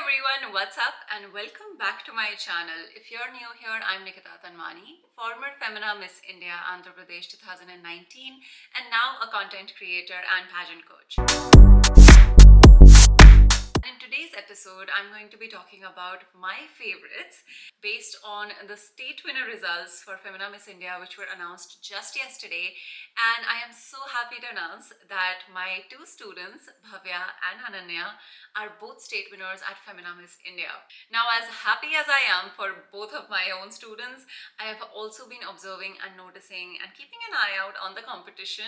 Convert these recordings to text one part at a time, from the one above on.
everyone, what's up and welcome back to my channel. If you're new here, I'm Nikita Tanwani, former Femina Miss India Andhra Pradesh 2019 and now a content creator and pageant coach. In today's episode, I'm going to be talking about my favorites based on the state winner results for Femina Miss India, which were announced just yesterday. And I am so happy to announce that my two students, Bhavya and Ananya, are both state winners at Femina Miss India. Now, as happy as I am for both of my own students, I have also been observing and noticing and keeping an eye out on the competition,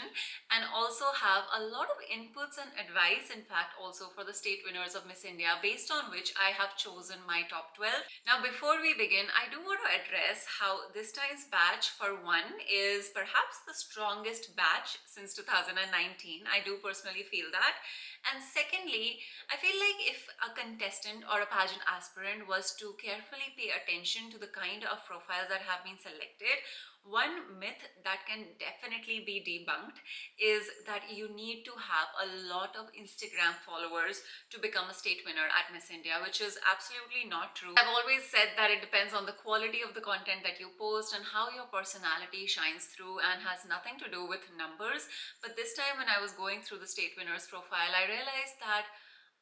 and also have a lot of inputs and advice, in fact, also for the state winners of Miss India, based on which I have chosen my top 12. Now, before we begin, I do want to address how this time's batch, for one, is perhaps the strongest batch since 2019. I do personally feel that. And secondly, I feel like if a contestant or a pageant aspirant was to carefully pay attention to the kind of profiles that have been selected, one myth that can definitely be debunked is that you need to have a lot of Instagram followers to become a state winner at Miss India, which is absolutely not true. I've always said that it depends on the quality of the content that you post and how your personality shines through, and has nothing to do with numbers. But this time when I was going through the state winners profile, I realized that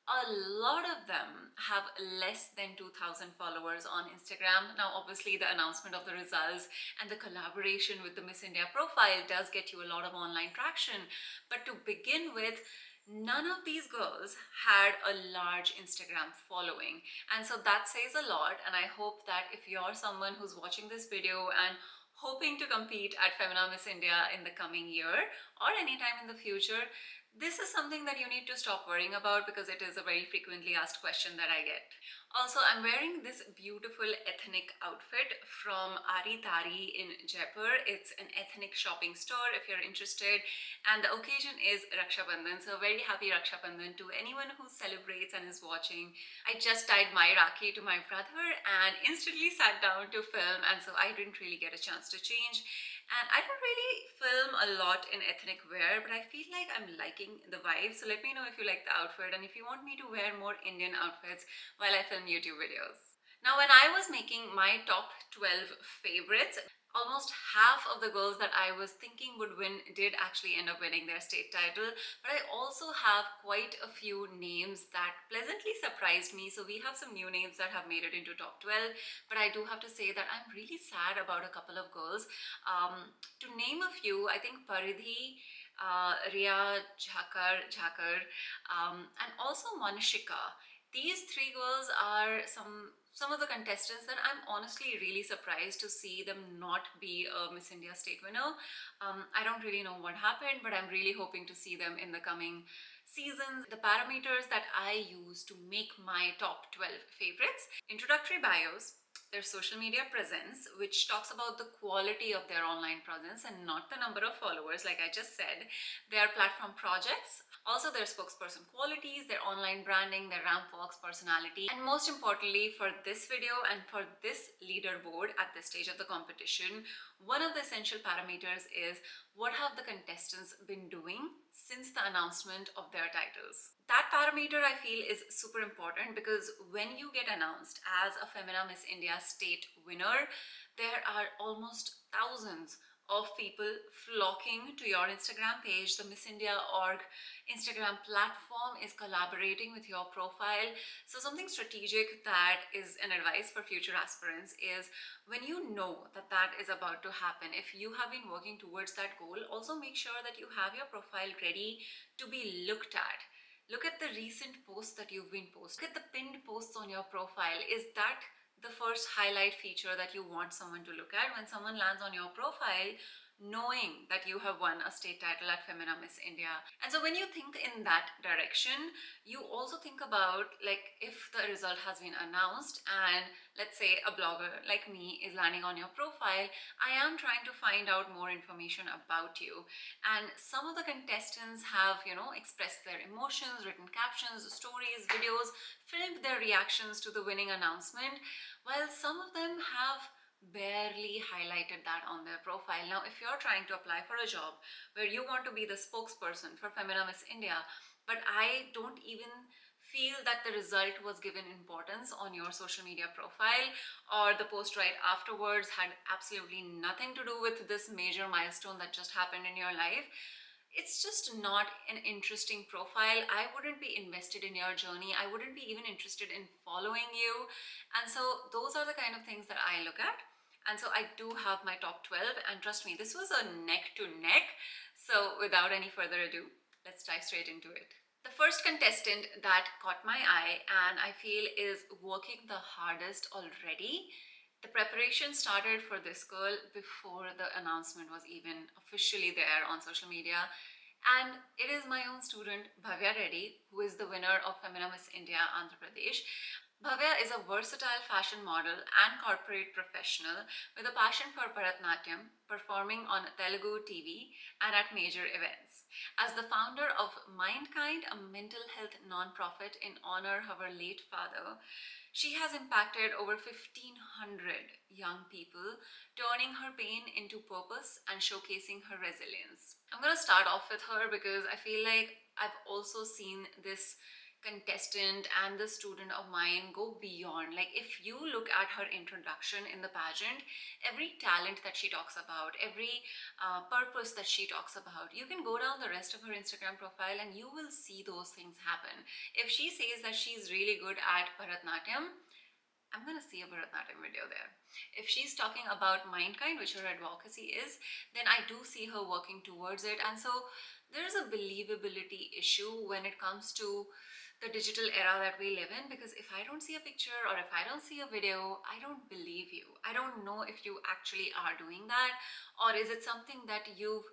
a lot of them have less than 2,000 followers on Instagram. Now, obviously, the announcement of the results and the collaboration with the Miss India profile does get you a lot of online traction. But to begin with, none of these girls had a large Instagram following. And so that says a lot. And I hope that if you're someone who's watching this video and hoping to compete at Femina Miss India in the coming year or anytime in the future, this is something that you need to stop worrying about, because it is a very frequently asked question that I get. Also, I'm wearing this beautiful ethnic outfit from Ari Tari in Jaipur. It's an ethnic shopping store if you're interested, and the occasion is Raksha Bandhan. So very happy Raksha Bandhan to anyone who celebrates and is watching. I just tied my Rakhi to my brother and instantly sat down to film, and so I didn't really get a chance to change. And I don't really film a lot in ethnic wear, but I feel like I'm liking the vibe. So let me know if you like the outfit and if you want me to wear more Indian outfits while I film YouTube videos. Now, when I was making my top 12 favorites, almost half of the girls that I was thinking would win did actually end up winning their state title. But I also have quite a few names that pleasantly surprised me. So we have some new names that have made it into top 12. But I do have to say that I'm really sad about a couple of girls. To name a few, I think Paridhi, Riya, Jhakar, and also Manashika. These three girls are some of the contestants that I'm honestly really surprised to see them not be a Miss India state winner. I don't really know what happened, but I'm really hoping to see them in the coming seasons. The parameters that I use to make my top 12 favorites: introductory bios, their social media presence, which talks about the quality of their online presence and not the number of followers, like I just said, their platform projects, also their spokesperson qualities, their online branding, their ramp walks, personality, and most importantly for this video and for this leaderboard at this stage of the competition, one of the essential parameters is what have the contestants been doing since the announcement of their titles. That parameter I feel is super important, because when you get announced as a Femina Miss India state winner, there are almost thousands of people flocking to your Instagram page. The Miss India org Instagram platform is collaborating with your profile. So something strategic that is an advice for future aspirants is, when you know that that is about to happen, if you have been working towards that goal, also make sure that you have your profile ready to be looked at. Look at the recent posts that you've been posting. Look at the pinned posts on your profile. Is that the first highlight feature that you want someone to look at when someone lands on your profile, knowing that you have won a state title at Femina Miss India? And so when you think in that direction, you also think about, like, if the result has been announced and let's say a blogger like me is landing on your profile, I am trying to find out more information about you. And some of the contestants have, expressed their emotions, written captions, stories, videos, filmed their reactions to the winning announcement, while some of them have barely highlighted that on their profile. Now, if you're trying to apply for a job where you want to be the spokesperson for Femina Miss India, but I don't even feel that the result was given importance on your social media profile, or the post right afterwards had absolutely nothing to do with this major milestone that just happened in your life, it's just not an interesting profile. I wouldn't be invested in your journey. I wouldn't be even interested in following you. And so those are the kind of things that I look at. And so I do have my top 12, and trust me, this was a neck to neck. So without any further ado, let's dive straight into it. The first contestant that caught my eye and I feel is working the hardest already. The preparation started for this girl before the announcement was even officially there on social media. And it is my own student, Bhavya Reddy, who is the winner of Femina Miss India, Andhra Pradesh. Bhavya is a versatile fashion model and corporate professional with a passion for Bharatanatyam, performing on Telugu TV and at major events. As the founder of Mindkind, a mental health non-profit in honor of her late father, she has impacted over 1,500 young people, turning her pain into purpose and showcasing her resilience. I'm going to start off with her because I feel like I've also seen this contestant and the student of mine go beyond. Like, if you look at her introduction in the pageant, every talent that she talks about, every purpose that she talks about, you can go down the rest of her Instagram profile and you will see those things happen. If she says that she's really good at Bharatanatyam, I'm gonna see a Bharatanatyam video there. If she's talking about Mindkind, which her advocacy is, then I do see her working towards it. And so there's a believability issue when it comes to the digital era that we live in, because if I don't see a picture or if I don't see a video, I don't believe you. I don't know if you actually are doing that, or is it something that you've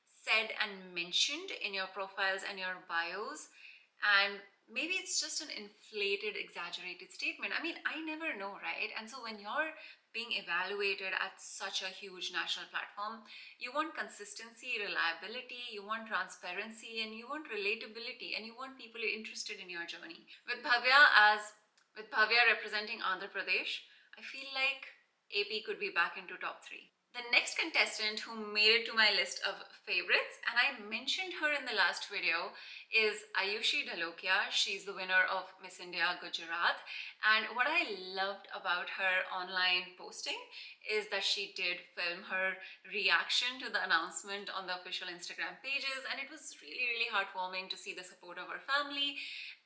said and mentioned in your profiles and your bios, and maybe it's just an inflated, exaggerated statement. I mean, I never know, right? And so when you're being evaluated at such a huge national platform, you want consistency, reliability, you want transparency, and you want relatability, and you want people interested in your journey. With Bhavya representing Andhra Pradesh, I feel like AP could be back into top 3. The next contestant who made it to my list of favorites, and I mentioned her in the last video, is Aayushi Dholakia. She's the winner of Miss India Gujarat. And what I loved about her online posting is that she did film her reaction to the announcement on the official Instagram pages. And it was really, really heartwarming to see the support of her family.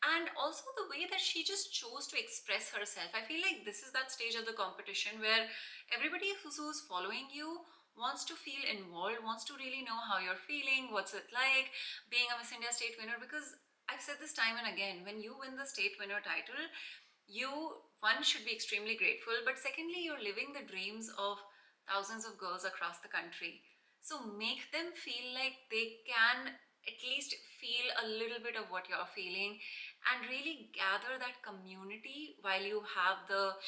And also the way that she just chose to express herself. I feel like this is that stage of the competition where everybody who's following you wants to feel involved, wants to really know how you're feeling, what's it like being a Miss India state winner. Because I've said this time and again, when you win the state winner title, you, one, should be extremely grateful, but secondly, you're living the dreams of thousands of girls across the country. So make them feel like they can at least feel a little bit of what you're feeling, and really gather that community while you have the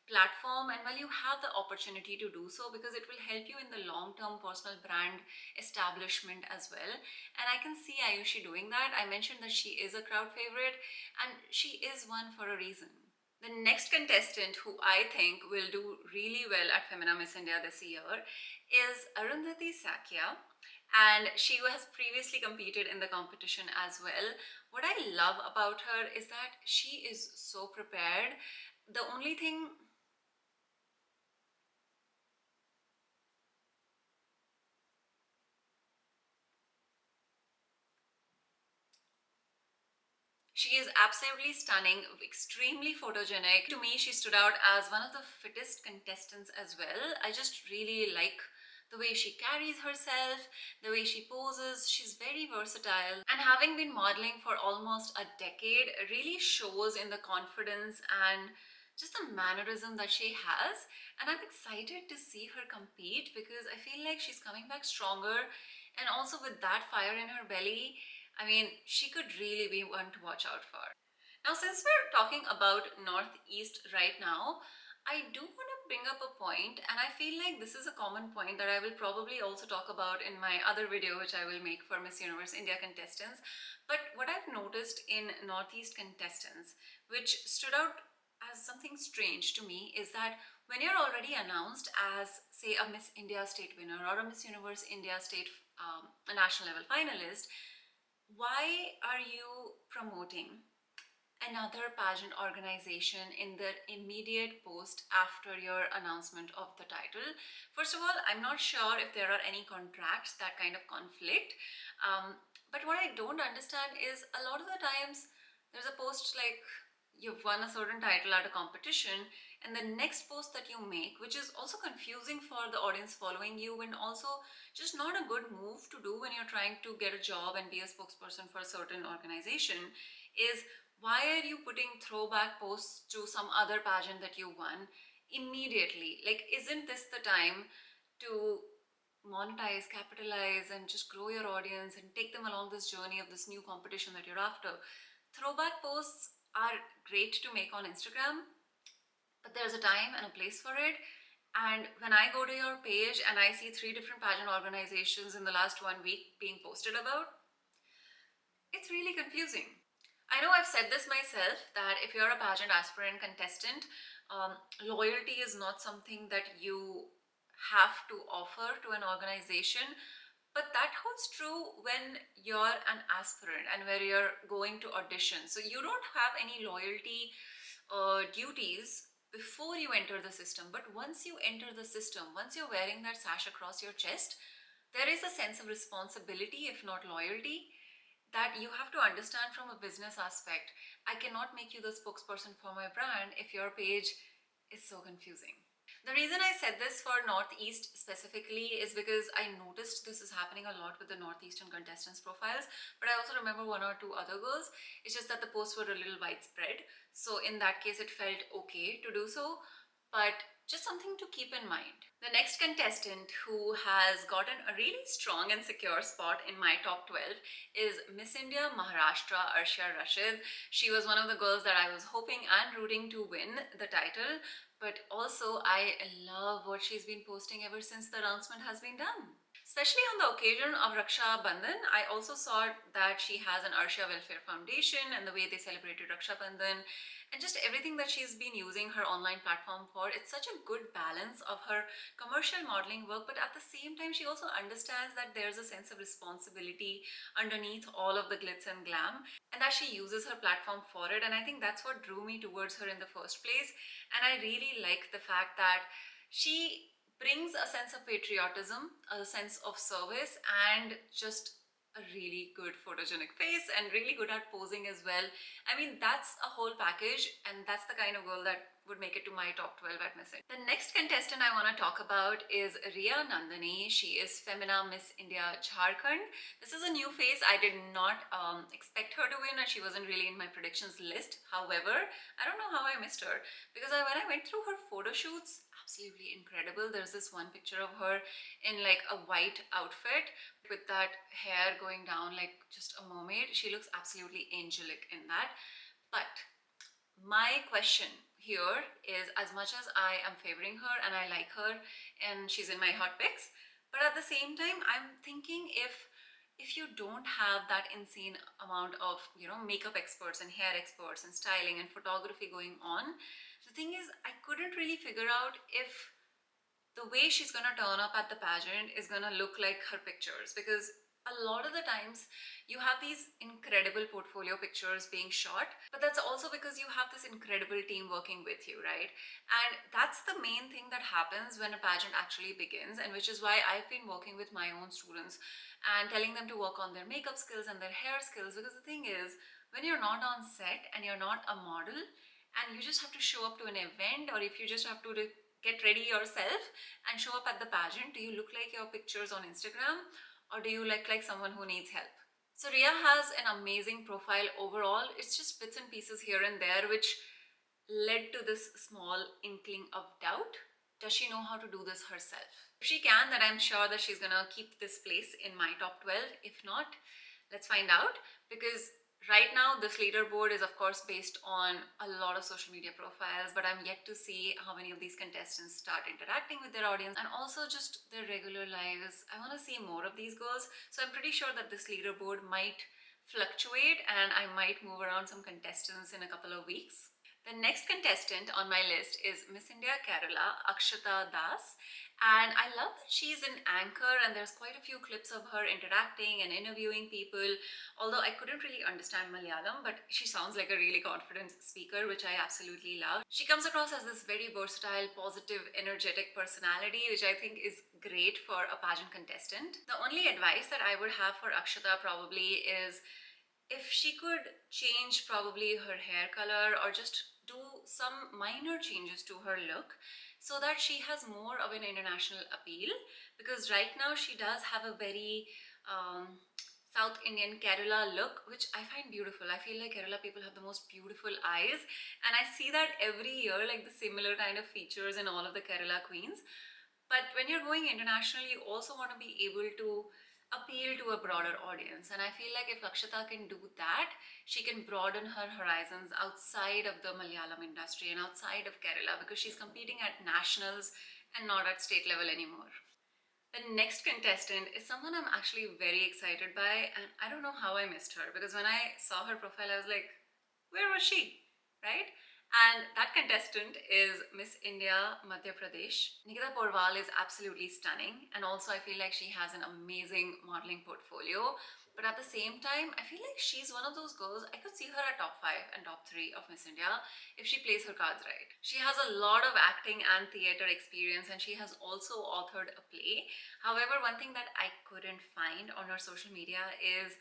platform and while you have the opportunity to do so, because it will help you in the long-term personal brand establishment as well. And I can see Aayushi doing that. I mentioned that she is a crowd favorite, and she is one for a reason. The next contestant who I think will do really well at Femina Miss India this year is Arundhati Saikia, and she has previously competed in the competition as well. What I love about her is that she is so prepared. The only thing She is absolutely stunning, extremely photogenic. To me, she stood out as one of the fittest contestants as well. I just really like the way she carries herself, the way she poses. She's very versatile. And having been modeling for almost a decade really shows in the confidence and just the mannerism that she has. And I'm excited to see her compete because I feel like she's coming back stronger. And also with that fire in her belly, I mean, she could really be one to watch out for. Now, since we're talking about Northeast right now, I do want to bring up a point, and I feel like this is a common point that I will probably also talk about in my other video, which I will make for Miss Universe India contestants. But what I've noticed in Northeast contestants, which stood out as something strange to me, is that when you're already announced as, say, a Miss India state winner or a Miss Universe India state a national level finalist, why are you promoting another pageant organization in the immediate post after your announcement of the title. First of all, I'm not sure if there are any contracts that kind of conflict. But what I don't understand is a lot of the times there's a post like you've won a certain title at a competition, and the next post that you make, which is also confusing for the audience following you and also just not a good move to do when you're trying to get a job and be a spokesperson for a certain organization, is why are you putting throwback posts to some other pageant that you won immediately? Like, isn't this the time to monetize, capitalize, and just grow your audience and take them along this journey of this new competition that you're after? Throwback posts are great to make on Instagram, but there's a time and a place for it. And when I go to your page and I see 3 different pageant organizations in the last 1 week being posted about, it's really confusing. I know I've said this myself, that if you're a pageant aspirant contestant, loyalty is not something that you have to offer to an organization, but that holds true when you're an aspirant and where you're going to audition. So you don't have any loyalty duties before you enter the system, but once you enter the system, once you're wearing that sash across your chest, there is a sense of responsibility, if not loyalty, that you have to understand from a business aspect. I cannot make you the spokesperson for my brand if your page is so confusing. The reason I said this for Northeast specifically is because I noticed this is happening a lot with the Northeastern contestants profiles, but I also remember 1 or 2 other girls. It's just that the posts were a little widespread, so in that case it felt okay to do so, but just something to keep in mind. The next contestant who has gotten a really strong and secure spot in my top 12 is Miss India Maharashtra Arshia Rashid. She was one of the girls that I was hoping and rooting to win the title, but also I love what she's been posting ever since the announcement has been done. Especially on the occasion of Raksha Bandhan, I also saw that she has an Arshia Welfare Foundation, and the way they celebrated Raksha Bandhan and just everything that she's been using her online platform for, it's such a good balance of her commercial modeling work, but at the same time she also understands that there's a sense of responsibility underneath all of the glitz and glam, and that she uses her platform for it. And I think that's what drew me towards her in the first place. And I really like the fact that she brings a sense of patriotism, a sense of service, and just a really good photogenic face and really good at posing as well. I mean, that's a whole package, and that's the kind of girl that would make it to my top 12 at Miss India. The next contestant I want to talk about is Riya Nandani. She is Femina Miss India Jharkhand. This is a new face. I did not expect her to win, and she wasn't really in my predictions list. However, I don't know how I missed her, because when I went through her photo shoots, absolutely incredible. There's this one picture of her in like a white outfit with that hair going down like just a mermaid. She looks absolutely angelic in that. But my question here is, as much as I am favoring her and I like her and she's in my hot picks, but at the same time I'm thinking, if you don't have that insane amount of makeup experts and hair experts and styling and photography going on, the thing is I couldn't really figure out if the way she's gonna turn up at the pageant is gonna look like her pictures, because a lot of the times you have these incredible portfolio pictures being shot, but that's also because you have this incredible team working with you, right? And that's the main thing that happens when a pageant actually begins, and which is why I've been working with my own students and telling them to work on their makeup skills and their hair skills. Because the thing is, when you're not on set and you're not a model and you just have to show up to an event, or if you just have to get ready yourself and show up at the pageant, do you look like your pictures on Instagram, or do you look like someone who needs help? So Riya has an amazing profile overall. It's just bits and pieces here and there which led to this small inkling of doubt. Does she know how to do this herself? If she can, then I'm sure that she's gonna keep this place in my top 12. If not, let's find out, because right now this leaderboard is of course based on a lot of social media profiles, but I'm yet to see how many of these contestants start interacting with their audience and also just their regular lives. I want to see more of these girls, so I'm pretty sure that this leaderboard might fluctuate and I might move around some contestants in a couple of weeks. The next contestant on my list is Miss India Kerala, Akshatha Das. And I love that she's an anchor and there's quite a few clips of her interacting and interviewing people. Although I couldn't really understand Malayalam, but she sounds like a really confident speaker, which I absolutely love. She comes across as this very versatile, positive, energetic personality, which I think is great for a pageant contestant. The only advice that I would have for Akshatha probably is if she could change probably her hair color or just do some minor changes to her look so that she has more of an international appeal, because right now she does have a very South Indian Kerala look, which I find beautiful. I feel like Kerala people have the most beautiful eyes, and I see that every year, like the similar kind of features in all of the Kerala queens. But when you're going international, you also want to be able to appeal to a broader audience. And I feel like if Akshatha can do that, she can broaden her horizons outside of the Malayalam industry and outside of Kerala, because she's competing at nationals and not at state level anymore. The next contestant is someone I'm actually very excited by, and I don't know how I missed her, because when I saw her profile, I was like, where was she? Right? And that contestant is Miss India Madhya Pradesh. Nikita Porwal is absolutely stunning, and also I feel like she has an amazing modeling portfolio. But at the same time, I feel like she's one of those girls, I could see her at top 5 and top 3 of Miss India if she plays her cards right. She has a lot of acting and theatre experience, and she has also authored a play. However, one thing that I couldn't find on her social media is,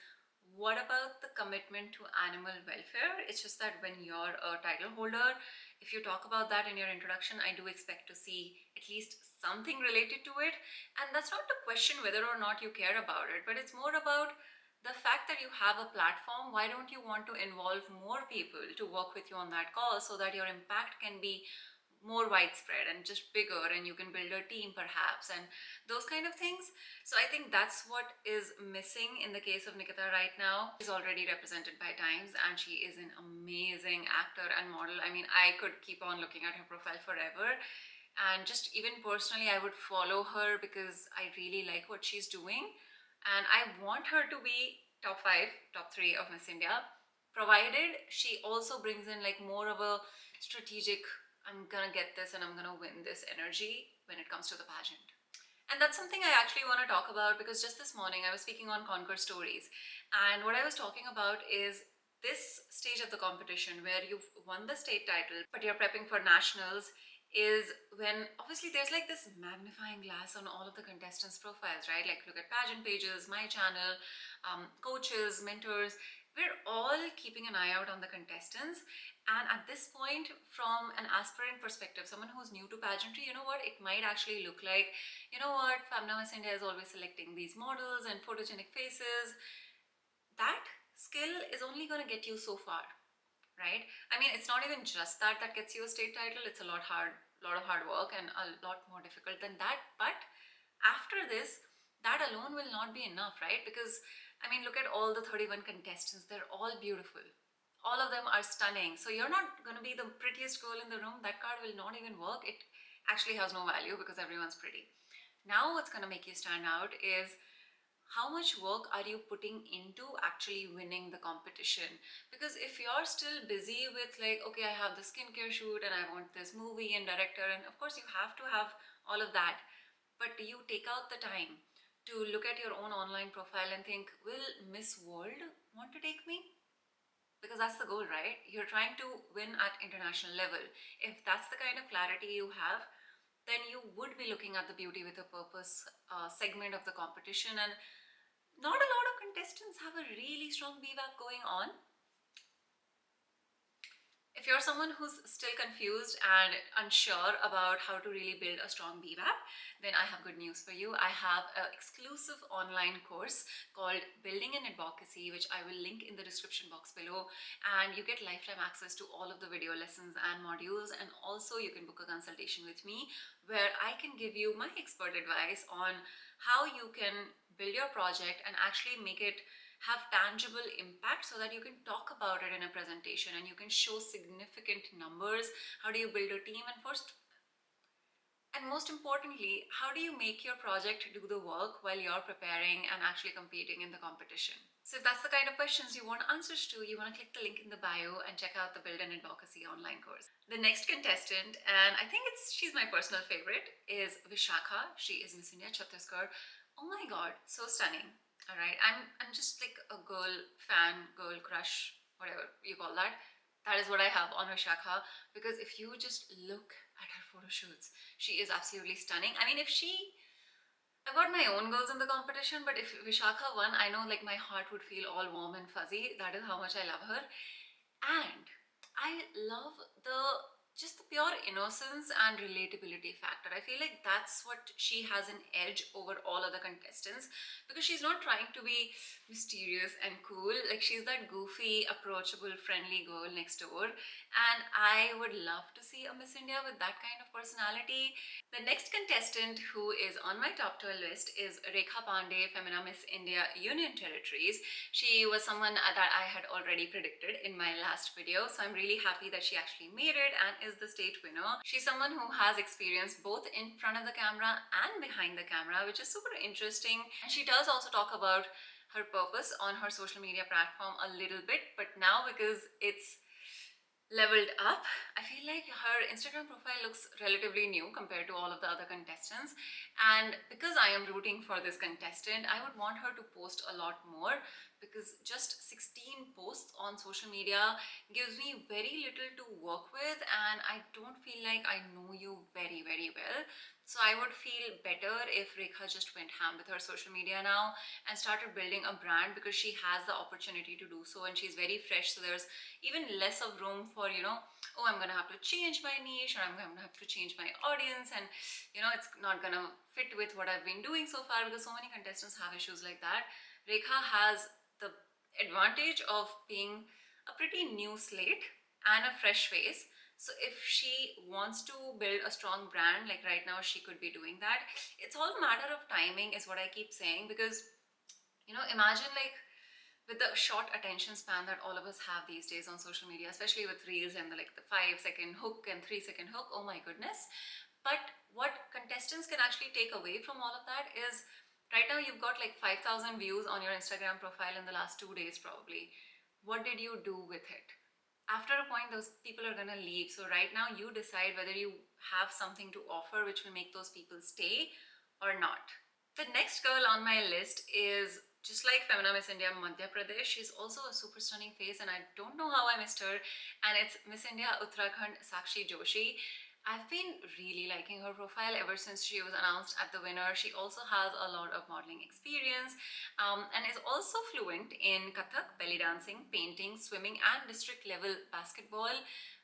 what about the commitment to animal welfare? It's just that when you're a title holder, if you talk about that in your introduction, I do expect to see at least something related to it. And that's not to question whether or not you care about it, but it's more about the fact that you have a platform. Why don't you want to involve more people to work with you on that cause so that your impact can be more widespread and just bigger, and you can build a team perhaps, and those kind of things. So I think that's what is missing in the case of Nikita right now. She's already represented by Times, and she is an amazing actor and model. I mean, I could keep on looking at her profile forever, and just even personally I would follow her because I really like what she's doing, and I want her to be top 5, top 3 of Miss India, provided she also brings in like more of a strategic, I'm gonna get this and I'm gonna win this energy when it comes to the pageant. And that's something I actually want to talk about, because just this morning I was speaking on Conquer Stories, and what I was talking about is this stage of the competition where you've won the state title but you're prepping for nationals, is when obviously there's like this magnifying glass on all of the contestants' profiles, right? Like look at pageant pages, my channel, coaches, mentors. We're all keeping an eye out on the contestants. And at this point, from an aspirant perspective, someone who's new to pageantry, you know what, it might actually look like, you know what, Femina Miss India is always selecting these models and photogenic faces. That skill is only going to get you so far, right? I mean, it's not even just that gets you a state title. It's a lot of hard work and a lot more difficult than that. But after this, that alone will not be enough, right? Because I mean, look at all the 31 contestants. They're all beautiful. All of them are stunning. So you're not going to be the prettiest girl in the room. That card will not even work. It actually has no value because everyone's pretty. Now what's going to make you stand out is how much work are you putting into actually winning the competition. Because if you're still busy with like, okay, I have the skincare shoot and I want this movie and director, and of course you have to have all of that, but do you take out the time to look at your own online profile and think, will Miss World want to take me? Because that's the goal, right? You're trying to win at international level. If that's the kind of clarity you have, then you would be looking at the beauty with a purpose segment of the competition. And not a lot of contestants have a really strong VWAP going on. If you're someone who's still confused and unsure about how to really build a strong BWAP, then I have good news for you. I have an exclusive online course called Building an Advocacy, which I will link in the description box below. And you get lifetime access to all of the video lessons and modules. And also you can book a consultation with me where I can give you my expert advice on how you can build your project and actually make it have tangible impact so that you can talk about it in a presentation and you can show significant numbers. How do you build a team? And And most importantly, how do you make your project do the work while you're preparing and actually competing in the competition? So if that's the kind of questions you want answers to, you want to click the link in the bio and check out the Build an Advocacy online course. The next contestant, and I think she's my personal favorite, is Vishakha. She is Miss India Chhattisgarh. Oh my god, so stunning. All right, I'm just like a girl fan, girl crush, whatever you call that. That is what I have on Vishakha, because if you just look at her photo shoots, she is absolutely stunning. I mean, I've got my own girls in the competition, but if Vishakha won, I know like my heart would feel all warm and fuzzy. That is how much I love her. And I love just the pure innocence and relatability factor. I feel like that's what she has an edge over all other contestants, because she's not trying to be mysterious and cool. Like, she's that goofy, approachable, friendly girl next door, and I would love to see a Miss India with that kind of personality. The next contestant who is on my top 12 list is Rekha Pandey, Femina Miss India Union Territories. She was someone that I had already predicted in my last video, so I'm really happy that she actually made it and is the state winner. She's someone who has experience both in front of the camera and behind the camera, which is super interesting. And she does also talk about her purpose on her social media platform a little bit, but now because it's leveled up, I feel like her Instagram profile looks relatively new compared to all of the other contestants. And because I am rooting for this contestant, I would want her to post a lot more, because just 16 posts on social media gives me very little to work with, and I don't feel like I know you very, very well. So I would feel better if Rekha just went ham with her social media now and started building a brand, because she has the opportunity to do so and she's very fresh. So there's even less of room for, oh, I'm gonna have to change my niche, or I'm gonna have to change my audience, and it's not gonna fit with what I've been doing so far, because so many contestants have issues like that. Rekha has the advantage of being a pretty new slate and a fresh face. So if she wants to build a strong brand, like right now, she could be doing that. It's all a matter of timing, is what I keep saying, because imagine like with the short attention span that all of us have these days on social media, especially with reels and the 5-second hook and 3-second hook, oh my goodness. But what contestants can actually take away from all of that is, right now you've got like 5,000 views on your Instagram profile in the last 2 days probably. What did you do with it? After a point, those people are gonna leave. So right now you decide whether you have something to offer which will make those people stay or not. The next girl on my list is, just like Femina Miss India Madhya Pradesh, she's also a super stunning face, and I don't know how I missed her, and it's Miss India Uttarakhand Sakshi Joshi. I've been really liking her profile ever since she was announced at the winner. She also has a lot of modeling experience and is also fluent in Kathak, belly dancing, painting, swimming, and district level basketball.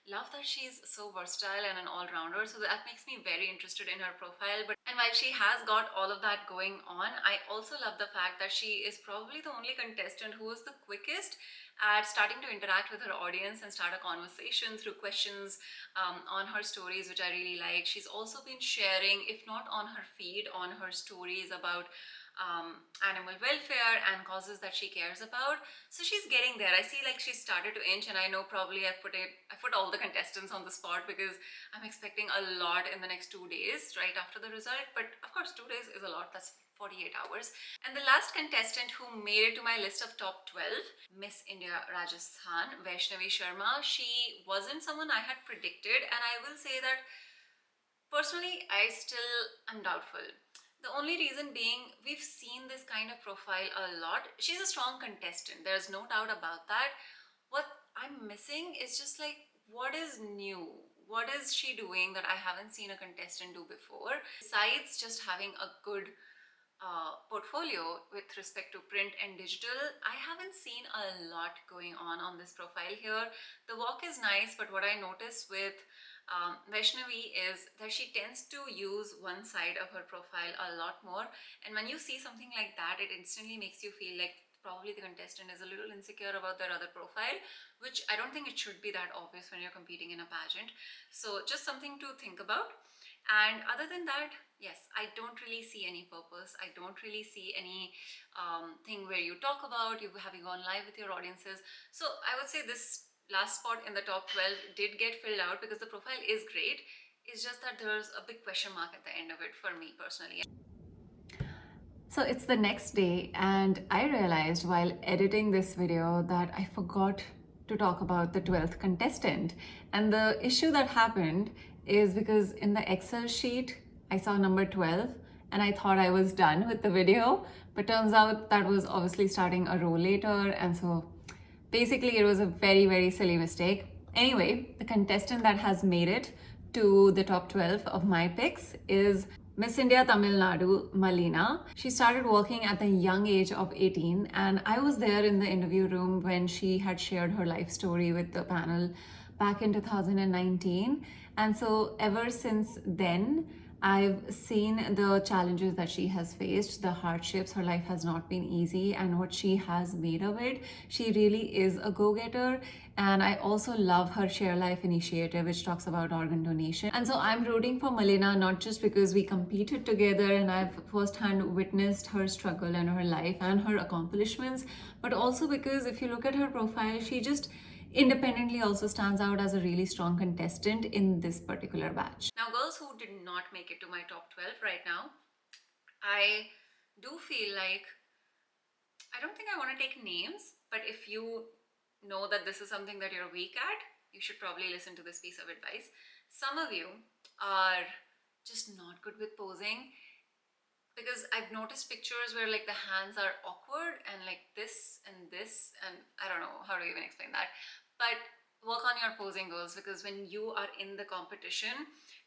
Love that she's so versatile and an all-rounder, so that makes me very interested in her profile. And while she has got all of that going on, I also love the fact that she is probably the only contestant who is the quickest at starting to interact with her audience and start a conversation through questions on her stories, which I really like. She's also been sharing, if not on her feed, on her stories about animal welfare and causes that she cares about. So she's getting there. I see like she's started to inch, and I know probably I put all the contestants on the spot, because I'm expecting a lot in the next 2 days right after the result. But of course, 2 days is a lot. That's 48 hours. And the last contestant who made it to my list of top 12, Miss India Rajasthan, Vaishnavi Sharma. She wasn't someone I had predicted, and I will say that personally, I still am doubtful. The only reason being, we've seen this kind of profile a lot. She's a strong contestant, there's no doubt about that. What I'm missing is just like, what is new? What is she doing that I haven't seen a contestant do before? Besides just having a good portfolio with respect to print and digital, I haven't seen a lot going on this profile here. The walk is nice, but what I notice with Vaishnavi is that she tends to use one side of her profile a lot more, and when you see something like that, it instantly makes you feel like probably the contestant is a little insecure about their other profile, which I don't think it should be that obvious when you're competing in a pageant. So just something to think about. And other than that, yes, I don't really see any purpose. I don't really see any thing where you talk about you having gone live with your audiences. So I would say this last spot in the top 12 did get filled out because the profile is great. It's just that there's a big question mark at the end of it for me personally. So it's the next day, and I realized while editing this video that I forgot to talk about the 12th contestant. And the issue that happened is because in the Excel sheet, I saw number 12 and I thought I was done with the video, but turns out that was obviously starting a row later. And so basically, it was a very, very silly mistake. Anyway, the contestant that has made it to the top 12 of my picks is Miss India Tamil Nadu, Malina. She started working at the young age of 18, and I was there in the interview room when she had shared her life story with the panel back in 2019. And so, ever since then, I've seen the challenges that she has faced, the hardships. Her life has not been easy, and what she has made of it. She really is a go getter. And I also love her Share Life initiative, which talks about organ donation. And so I'm rooting for Malina not just because we competed together and I've firsthand witnessed her struggle and her life and her accomplishments, but also because if you look at her profile, she just independently also stands out as a really strong contestant in this particular batch. Now, girls who did not make it to my top 12 right now, I do feel like I don't think I want to take names, but if you know that this is something that you're weak at, you should probably listen to this piece of advice. Some of you are just not good with posing, because I've noticed pictures where like the hands are awkward and like this, and I don't know how to even explain that. But work on your posing, girls, because when you are in the competition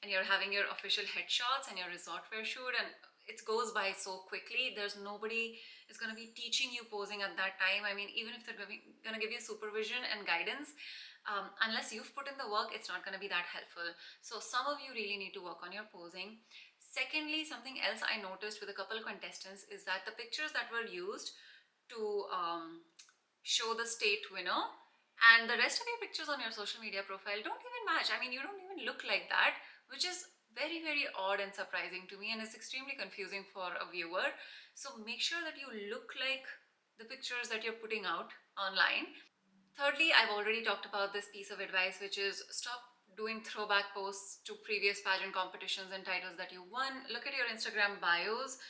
and you're having your official headshots and your resort wear shoot, and it goes by so quickly, there's nobody is going to be teaching you posing at that time. I mean, even if they're going to give you supervision and guidance, unless you've put in the work, it's not going to be that helpful. So some of you really need to work on your posing. Secondly, something else I noticed with a couple contestants is that the pictures that were used to show the state winner and the rest of your pictures on your social media profile don't even match. I mean, you don't even look like that, which is very, very odd and surprising to me, and it's extremely confusing for a viewer. So make sure that you look like the pictures that you're putting out online. Thirdly, I've already talked about this piece of advice, which is stop doing throwback posts to previous pageant competitions and titles that you won. Look at your Instagram bios.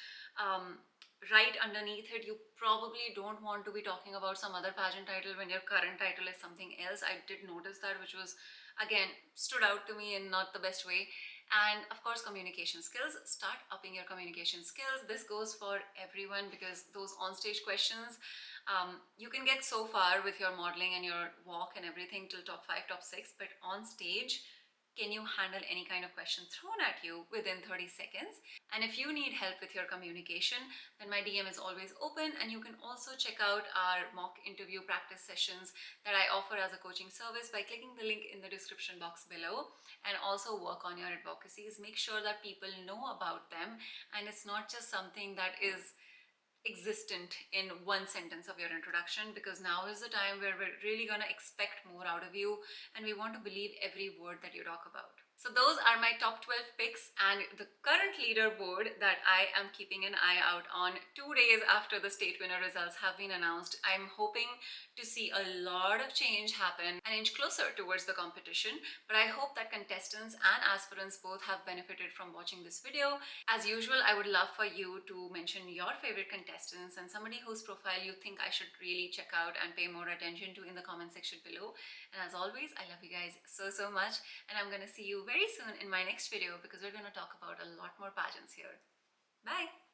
Right underneath it, you probably don't want to be talking about some other pageant title when your current title is something else. I did notice that, which was, again, stood out to me in not the best way. And of course, communication skills. Start upping your communication skills. This goes for everyone, because those onstage questions, you can get so far with your modeling and your walk and everything till top 5, top 6, but on stage, can you handle any kind of question thrown at you within 30 seconds? And if you need help with your communication, then my DM is always open, and you can also check out our mock interview practice sessions that I offer as a coaching service by clicking the link in the description box below, and also work on your advocacies. Make sure that people know about them, and it's not just something that is existent in one sentence of your introduction, because now is the time where we're really going to expect more out of you and we want to believe every word that you talk about. So those are my top 12 picks and the current leaderboard that I am keeping an eye out on 2 days after the state winner results have been announced. I'm hoping to see a lot of change happen and inch closer towards the competition, but I hope that contestants and aspirants both have benefited from watching this video. As usual, I would love for you to mention your favorite contestants and somebody whose profile you think I should really check out and pay more attention to in the comment section below. And as always, I love you guys so, so much, and I'm going to see you very soon in my next video, because we're going to talk about a lot more pageants here. Bye!